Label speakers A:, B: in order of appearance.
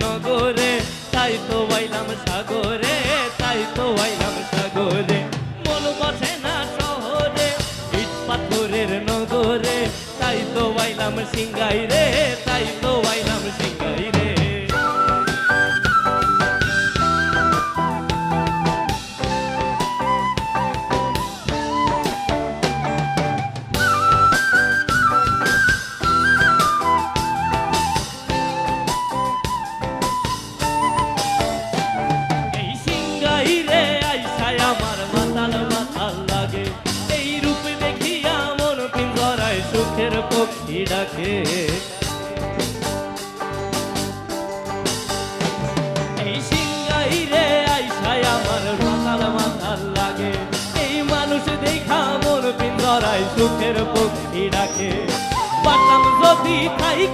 A: নগরে, তাই তো আইলাম সাগরে, তাই তো আইলাম সাগরে। মন বসে না শহরে, ইট পাথরের নগরে, তাই তো আইলাম সিংগাই রে, তাই তো আইলাম সিংগাই রে। সুখের পক্ষী ডাকে, এই সিংগাই রে আইসায় আমার মাতাল মাতাল লাগে। এই মানুষ দেখা মন পিঞ্জরায় সুখের পক্ষী ডাকে। পারতাম যদি থাইকা